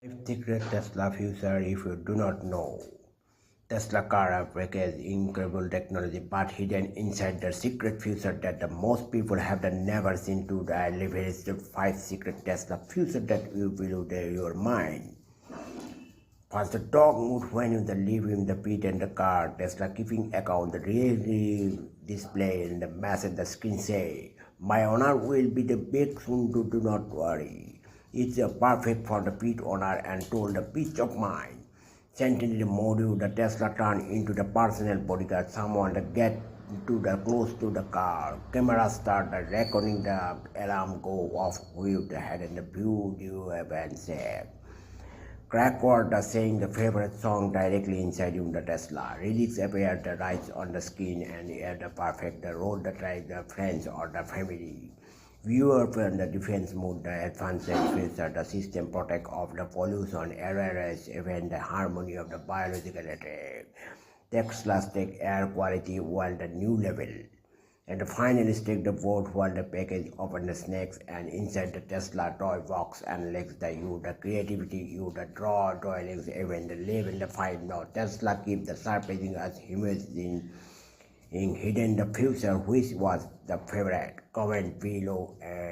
Secret Tesla future if you do not know. Tesla car package incredible technology but hidden inside the secret future that the most people have never seen to the leverage the 5 secret Tesla future that will blow your mind. First, the dog mood when you leave in the pit and the car, Tesla keeping account the really display and the message the screen say, my owner will be the big soon do not worry. It's perfect for the pit owner and told the peace of mind. Sent in the module, the Tesla turned into the personal bodyguard, someone to get to the close to the car. Camera start the recording, the alarm go off with the head and the view you have and said. Crackword saying the favorite song directly inside the Tesla. Lyrics appear the right on the screen and at the perfect the road that drive the friends or the family. Viewer from the defense mode, the advanced feature, the system protect of the pollution, errors, even the harmony of the biological attack. Tesla's take air quality while the new level. And finally stick the board while the package open the snacks and inside the Tesla toy box and legs the you the creativity you the draw drawings even the level the find now Tesla keep the surprising us imagining in hidden the future which was the favorite comment below and